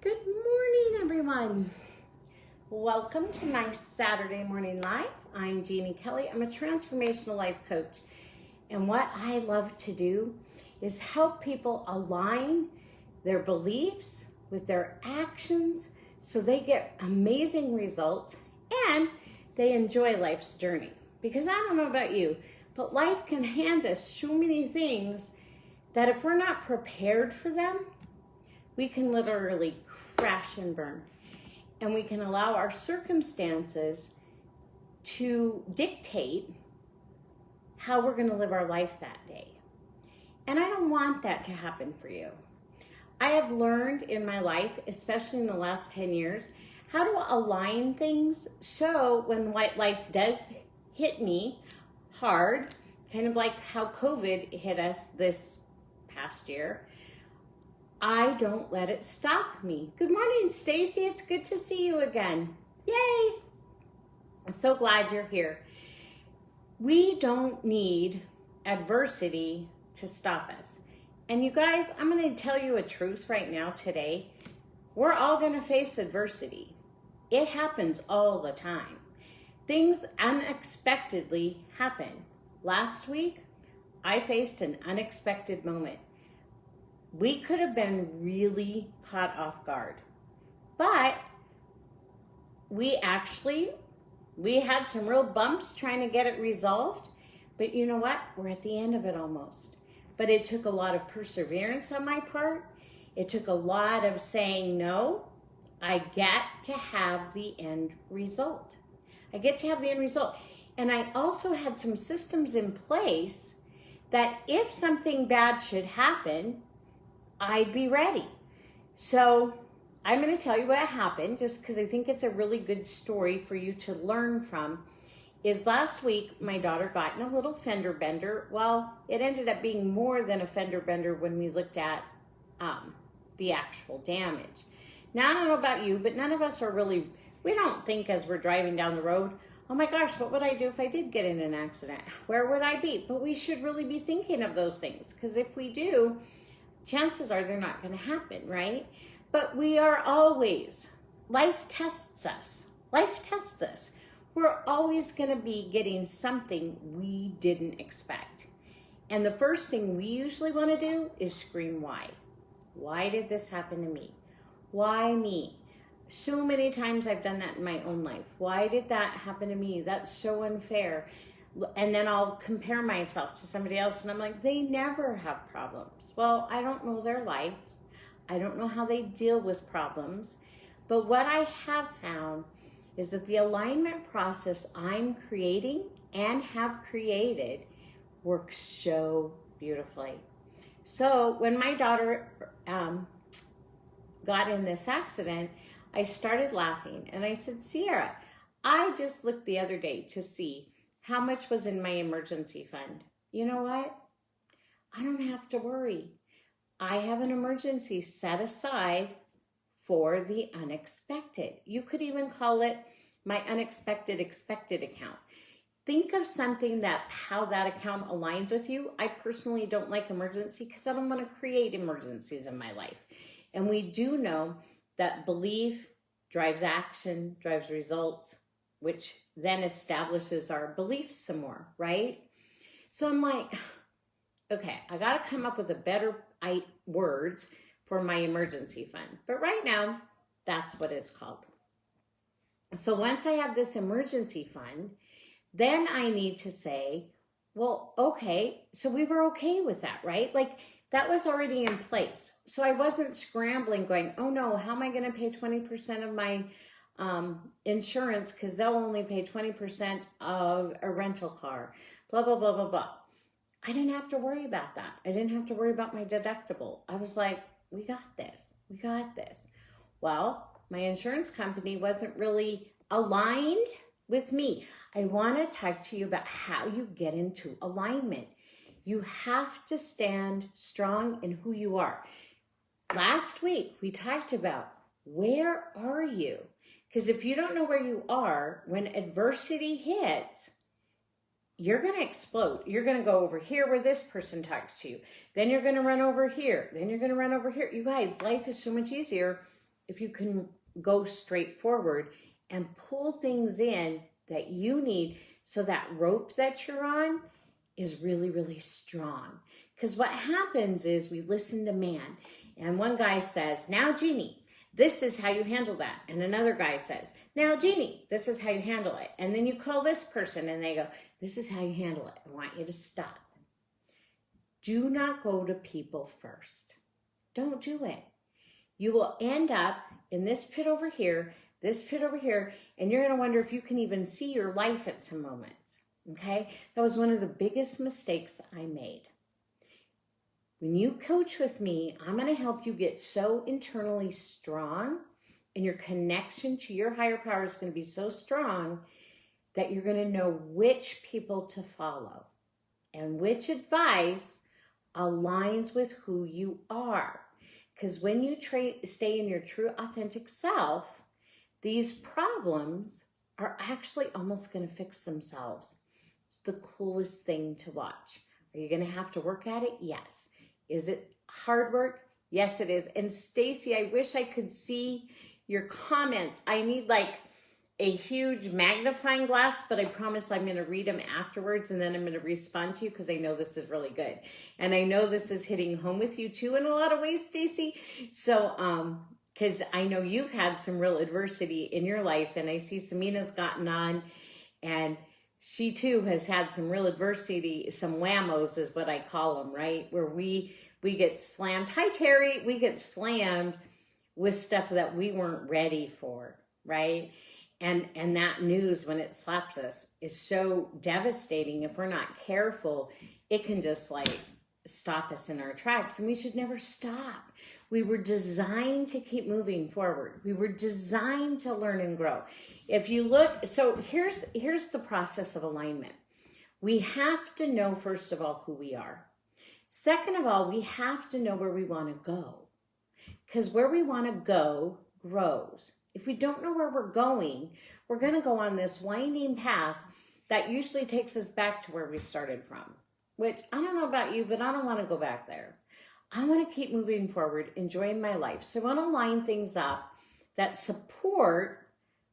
Good morning, everyone. Welcome to my Saturday morning live. I'm Jeannie Kelly. I'm a transformational life coach. And what I love to do is help people align their beliefs with their actions so they get amazing results and they enjoy life's journey. Because I don't know about you, but life can hand us so many things that if we're not prepared for them, we can literally crash and burn. And we can allow our circumstances to dictate how we're going to live our life that day. And I don't want that to happen for you. I have learned in my life, especially in the last 10 years, how to align things so when life does hit me hard, kind of like how COVID hit us this past year, I don't let it stop me. Good morning, Stacy. It's good to see you again. Yay! I'm so glad you're here. We don't need adversity to stop us. And you guys, I'm going to tell you a truth right now today. We're all going to face adversity. It happens all the time. Things unexpectedly happen. Last week, I faced an unexpected moment. We could have been really caught off guard, but we had some real bumps trying to get it resolved, but you know what? We're at the end of it almost. But it took a lot of perseverance on my part. It took a lot of saying, no, I get to have the end result. I get to have the end result. And I also had some systems in place that if something bad should happen, I'd be ready. So I'm going to tell you what happened just because I think it's a really good story for you to learn from. Is last week my daughter got in a little fender bender. Well, it ended up being more than a fender bender when we looked at the actual damage. Now, I don't know about you, but none of us we don't think as we're driving down the road, oh my gosh, what would I do if I did get in an accident? Where would I be? But we should really be thinking of those things because if we do, chances are they're not going to happen, right? But we are always, life tests us. Life tests us. We're always going to be getting something we didn't expect. And the first thing we usually want to do is scream, why? Why did this happen to me? Why me? So many times I've done that in my own life. Why did that happen to me? That's so unfair. And then I'll compare myself to somebody else and I'm like, they never have problems. Well, I don't know their life. I don't know how they deal with problems. But what I have found is that the alignment process I'm creating and have created works so beautifully. So when my daughter got in this accident, I started laughing and I said, Sierra, I just looked the other day to see how much was in my emergency fund. You know what? I don't have to worry. I have an emergency set aside for the unexpected. You could even call it my unexpected expected account. Think of something how that account aligns with you. I personally don't like emergency because I don't want to create emergencies in my life. And we do know that belief drives action, drives results, which then establishes our beliefs some more, right? So I'm like, okay, I got to come up with a better words for my emergency fund. But right now, that's what it's called. So once I have this emergency fund, then I need to say, well, okay, so we were okay with that, right? Like that was already in place. So I wasn't scrambling going, oh no, how am I going to pay 20% of my insurance because they'll only pay 20% of a rental car, blah, blah, blah, blah, blah. I didn't have to worry about that. I didn't have to worry about my deductible. I was like, we got this. We got this. Well, my insurance company wasn't really aligned with me. I want to talk to you about how you get into alignment. You have to stand strong in who you are. Last week, we talked about where are you? Because if you don't know where you are, when adversity hits, you're going to explode. You're going to go over here where this person talks to you. Then you're going to run over here. Then you're going to run over here. You guys, life is so much easier if you can go straight forward and pull things in that you need so that rope that you're on is really, really strong. Because what happens is we listen to man, and one guy says, now Jeannie, this is how you handle that. And another guy says, now Jeannie, this is how you handle it. And then you call this person and they go, this is how you handle it. I want you to stop. Do not go to people first. Don't do it. You will end up in this pit over here, and you're going to wonder if you can even see your life at some moments. Okay? That was one of the biggest mistakes I made. When you coach with me, I'm going to help you get so internally strong, and your connection to your higher power is going to be so strong that you're going to know which people to follow and which advice aligns with who you are. Because when you stay in your true, authentic self, these problems are actually almost going to fix themselves. It's the coolest thing to watch. Are you going to have to work at it? Yes. Is it hard work? Yes, it is. And Stacy, I wish I could see your comments. I need like a huge magnifying glass, but I promise I'm going to read them afterwards, and then I'm going to respond to you because I know this is really good. And I know this is hitting home with you too in a lot of ways, Stacy. So, because I know you've had some real adversity in your life, and I see Samina's gotten on, and she too has had some real adversity, some whammos is what I call them, right? Where we get slammed. Hi, Terry. We get slammed with stuff that we weren't ready for, right? And that news, when it slaps us, is so devastating. If we're not careful, it can just like stop us in our tracks, and we should never stop. We were designed to keep moving forward. We were designed to learn and grow. If you look, so here's the process of alignment. We have to know, first of all, who we are. Second of all, we have to know where we want to go, because where we want to go grows. If we don't know where we're going to go on this winding path that usually takes us back to where we started from, which I don't know about you, but I don't want to go back there. I want to keep moving forward, enjoying my life. So I want to line things up that support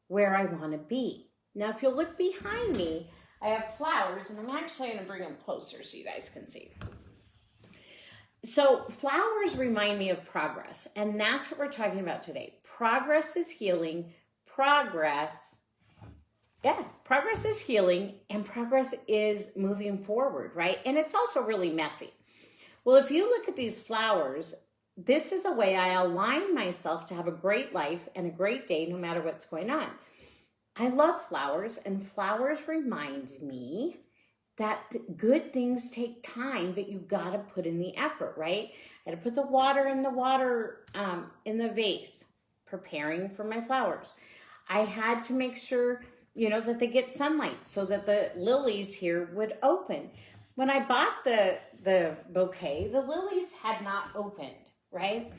where I want to be. Now, if you'll look behind me, I have flowers, and I'm actually going to bring them closer so you guys can see. So flowers remind me of progress, and that's what we're talking about today. Progress is healing. Progress is healing, and progress is moving forward, right? And it's also really messy. Well, if you look at these flowers, this is a way I align myself to have a great life and a great day no matter what's going on. I love flowers, and flowers remind me that good things take time, but you got to put in the effort, right? I had to put the water in the vase, preparing for my flowers. I had to make sure, that they get sunlight so that the lilies here would open. When I bought the bouquet, the lilies had not opened, right?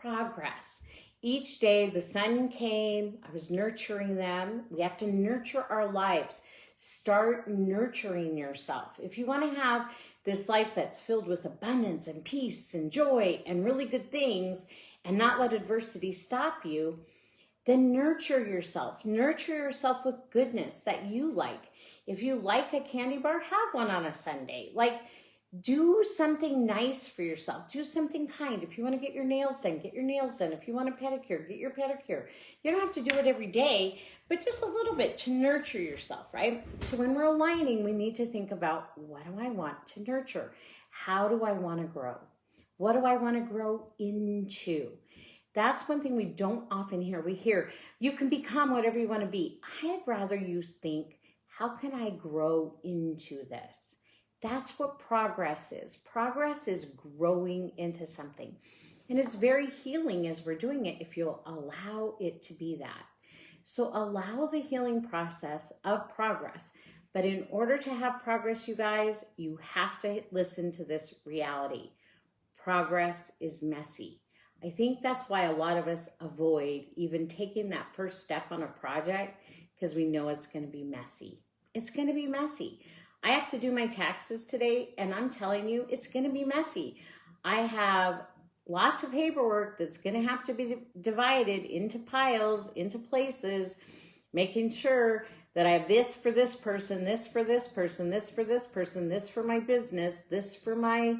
Progress. Each day the sun came, I was nurturing them. We have to nurture our lives. Start nurturing yourself. If you want to have this life that's filled with abundance and peace and joy and really good things and not let adversity stop you, then nurture yourself. Nurture yourself with goodness that you like. If you like a candy bar, have one on a Sunday. Do something nice for yourself. Do something kind. If you want to get your nails done, get your nails done. If you want a pedicure, get your pedicure. You don't have to do it every day, but just a little bit to nurture yourself, right? So when we're aligning, we need to think about, what do I want to nurture? How do I want to grow? What do I want to grow into? That's one thing we don't often hear. We hear, you can become whatever you want to be. I'd rather you think, how can I grow into this? That's what progress is. Progress is growing into something. And it's very healing as we're doing it if you'll allow it to be that. So allow the healing process of progress. But in order to have progress, you guys, you have to listen to this reality. Progress is messy. I think that's why a lot of us avoid even taking that first step on a project, because we know it's going to be messy. It's going to be messy. I have to do my taxes today, and I'm telling you, it's going to be messy. I have lots of paperwork that's going to have to be divided into piles, into places, making sure that I have this for this person, this for this person, this for this person, this for my business, this for my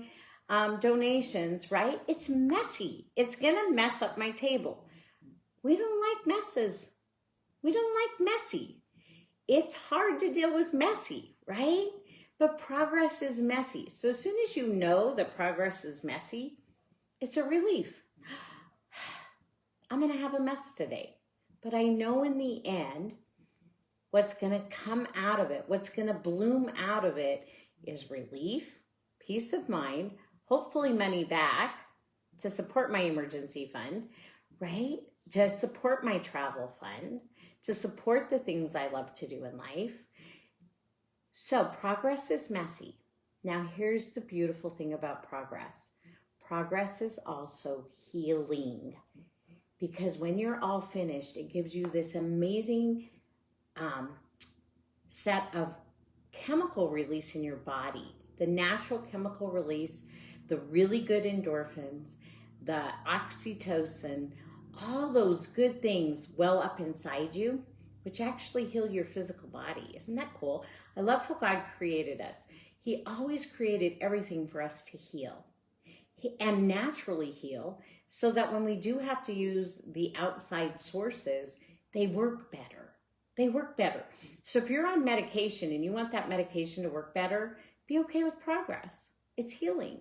donations, right? It's messy. It's going to mess up my table. We don't like messes. We don't like messy. It's hard to deal with messy, right? But progress is messy. So as soon as you know that progress is messy, it's a relief. I'm going to have a mess today. But I know in the end, what's going to come out of it, what's going to bloom out of it is relief, peace of mind, hopefully money back to support my emergency fund, right? To support my travel fund, to support the things I love to do in life. So progress is messy. Now here's the beautiful thing about progress. Progress is also healing, because when you're all finished, it gives you this amazing set of chemical release in your body, the natural chemical release, the really good endorphins, the oxytocin, all those good things well up inside you, which actually heal your physical body. Isn't that cool? I love how God created us. He always created everything for us to heal and naturally heal, so that when we do have to use the outside sources, they work better. They work better. So if you're on medication and you want that medication to work better, be okay with progress. It's healing.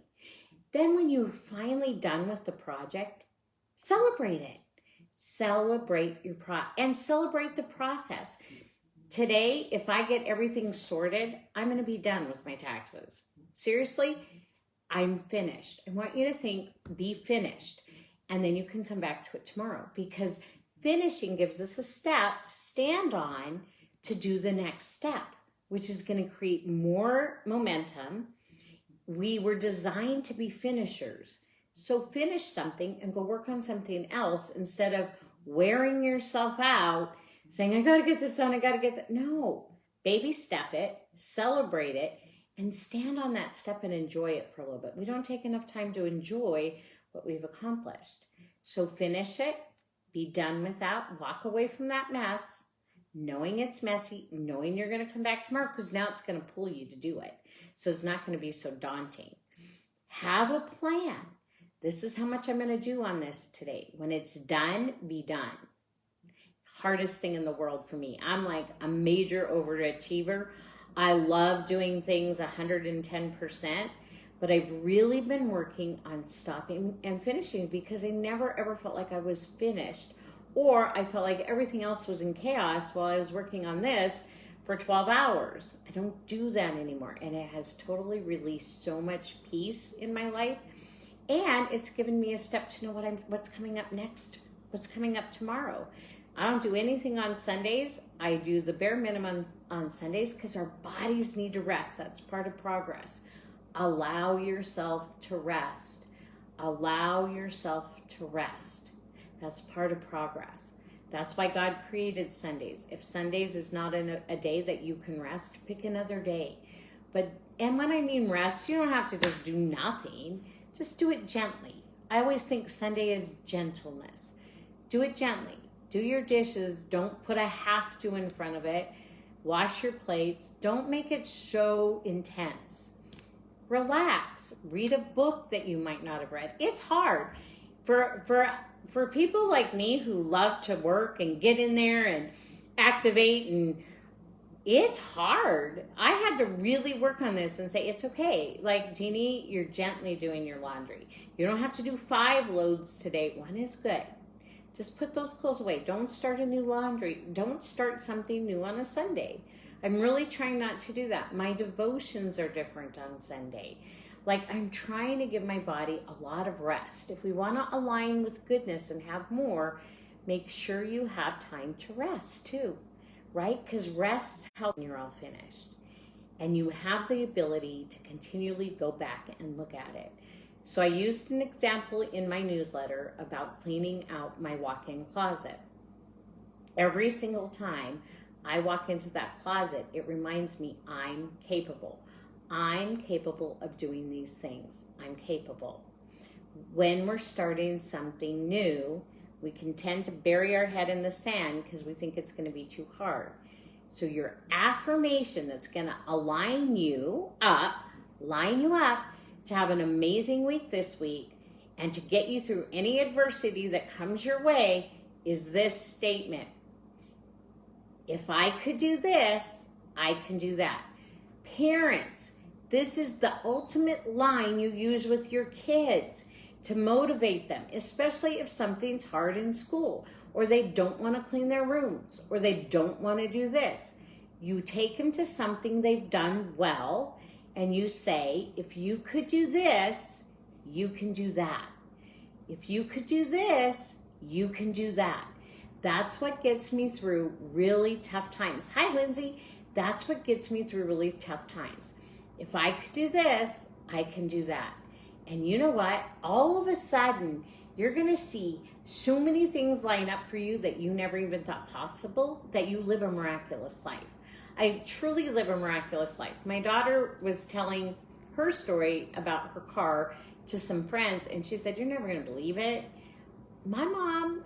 Then when you're finally done with the project, celebrate it. Celebrate your and celebrate the process. Today, if I get everything sorted, I'm going to be done with my taxes. Seriously, I'm finished. I want you to think, be finished. And then you can come back to it tomorrow, because finishing gives us a step to stand on to do the next step, which is going to create more momentum. We were designed to be finishers. So finish something and go work on something else instead of wearing yourself out saying, I got to get this done, I got to get that. No, baby step it, celebrate it, and stand on that step and enjoy it for a little bit. We don't take enough time to enjoy what we've accomplished. So finish it, be done with that, walk away from that mess, knowing it's messy, knowing you're going to come back tomorrow, because now it's going to pull you to do it. So it's not going to be so daunting. Have a plan. This is how much I'm going to do on this today. When it's done, be done. Hardest thing in the world for me. I'm like a major overachiever. I love doing things 110%, but I've really been working on stopping and finishing, because I never ever felt like I was finished, or I felt like everything else was in chaos while I was working on this for 12 hours. I don't do that anymore, and it has totally released so much peace in my life, and it's given me a step to know what's coming up next, what's coming up tomorrow. I don't do anything on Sundays. I do the bare minimum on Sundays because our bodies need to rest. That's part of progress. Allow yourself to rest. Allow yourself to rest. That's part of progress. That's why God created Sundays. If Sundays is not a day that you can rest, pick another day. And when I mean rest, you don't have to just do nothing. Just do it gently. I always think Sunday is gentleness. Do it gently. Do your dishes. Don't put a have to in front of it. Wash your plates. Don't make it so intense. Relax. Read a book that you might not have read. It's hard. For people like me who love to work and get in there and activate, and it's hard. I had to really work on this and say, it's okay. Like, Jeannie, you're gently doing your laundry. You don't have to do 5 loads today. 1 is good. Just put those clothes away. Don't start a new laundry. Don't start something new on a Sunday. I'm really trying not to do that. My devotions are different on Sunday. Like, I'm trying to give my body a lot of rest. If we want to align with goodness and have more, make sure you have time to rest too, right? Because rest helps when you're all finished. And you have the ability to continually go back and look at it. So I used an example in my newsletter about cleaning out my walk-in closet. Every single time I walk into that closet, it reminds me I'm capable. I'm capable of doing these things. I'm capable. when we're starting something new, we can tend to bury our head in the sand because we think it's going to be too hard. So your affirmation that's going to line you up to have an amazing week this week and to get you through any adversity that comes your way is this statement. If I could do this, I can do that. Parents, this is the ultimate line you use with your kids to motivate them, especially if something's hard in school, or they don't want to clean their rooms, or they don't want to do this. You take them to something they've done well, and you say, if you could do this, you can do that. If you could do this, you can do that. That's what gets me through really tough times. Hi, Lindsay. That's what gets me through really tough times. If I could do this, I can do that. And you know what? All of a sudden, you're going to see so many things line up for you that you never even thought possible, that you live a miraculous life. I truly live a miraculous life. My daughter was telling her story about her car to some friends, and she said, you're never going to believe it. My mom,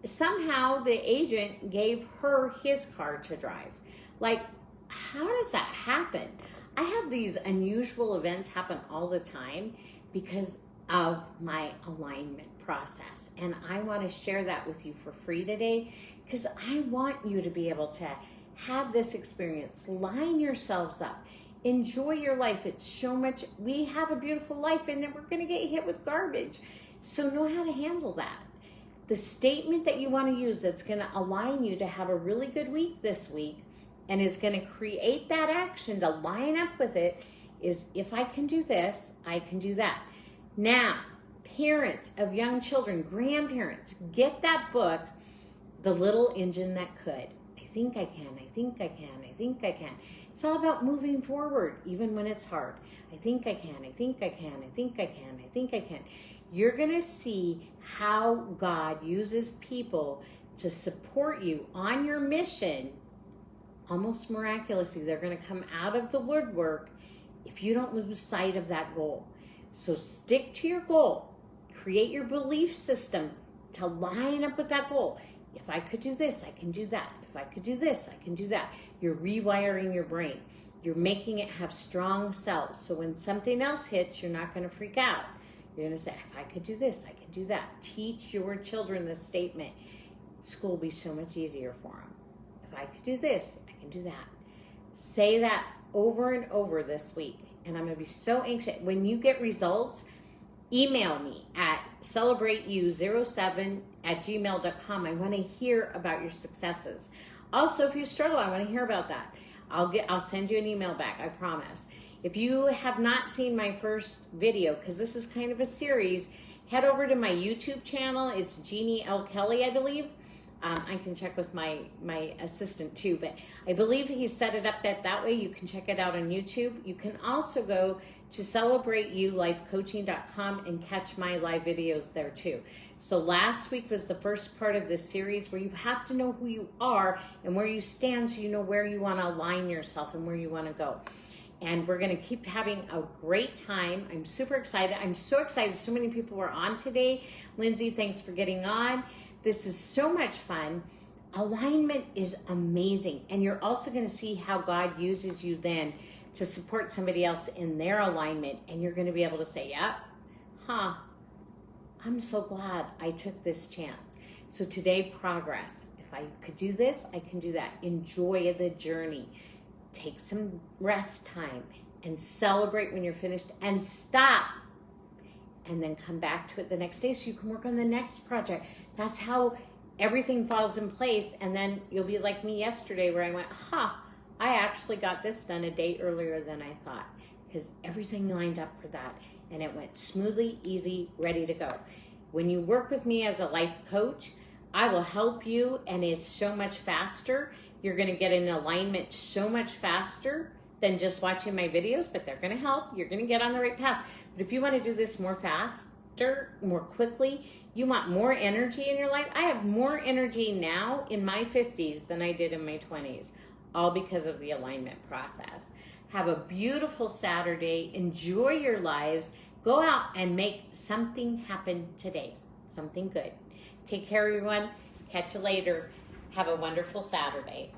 somehow the agent gave her his car to drive. Like, how does that happen? I have these unusual events happen all the time because of my alignment process. And I want to share that with you for free today because I want you to be able to have this experience. Line yourselves up. Enjoy your life. It's so much. We have a beautiful life and then we're going to get hit with garbage. So know how to handle that. The statement that you want to use that's going to align you to have a really good week this week and is going to create that action to line up with it is, if I can do this, I can do that. Now, parents of young children, grandparents, get that book, The Little Engine That Could. I think I can, I think I can, I think I can. It's all about moving forward, even when it's hard. I think I can, I think I can, I think I can, I think I can. You're going to see how God uses people to support you on your mission. Almost miraculously, they're going to come out of the woodwork if you don't lose sight of that goal. So stick to your goal. Create your belief system to line up with that goal. If I could do this, I can do that. If I could do this, I can do that. You're rewiring your brain. You're making it have strong cells. So when something else hits, you're not going to freak out. You're going to say, if I could do this, I can do that. Teach your children this statement. School will be so much easier for them. If I could do this, I can do that. Say that over and over this week. And I'm going to be so anxious. When you get results, email me at celebrateyou07@gmail.com. I want to hear about your successes. Also, if you struggle, I want to hear about that. I'll send you an email back, I promise. If you have not seen my first video, because this is kind of a series, head over to my YouTube channel. It's Jeannie L. Kelly, I believe. I can check with my assistant too, but I believe he set it up that way you can check it out on YouTube. You can also go to CelebrateYouLifeCoaching.com and catch my live videos there too. So last week was the first part of this series where you have to know who you are and where you stand so you know where you want to align yourself and where you want to go. And we're going to keep having a great time. I'm super excited. I'm so excited. So many people were on today. Lindsay, thanks for getting on. This is so much fun. Alignment is amazing. And you're also going to see how God uses you then to support somebody else in their alignment. And you're going to be able to say, yeah, I'm so glad I took this chance. So today, progress. If I could do this, I can do that. Enjoy the journey. Take some rest time and celebrate when you're finished and stop. And then come back to it the next day so you can work on the next project. That's how everything falls in place. And then you'll be like me yesterday where I went, I actually got this done a day earlier than I thought because everything lined up for that. And it went smoothly, easy, ready to go. When you work with me as a life coach, I will help you and it's so much faster. You're going to get in alignment so much faster than just watching my videos, but they're going to help. You're going to get on the right path. But if you want to do this more faster, more quickly, you want more energy in your life. I have more energy now in my 50s than I did in my 20s, all because of the alignment process. Have a beautiful Saturday. Enjoy your lives. go out and make something happen today, something good. Take care, everyone. Catch you later. Have a wonderful Saturday.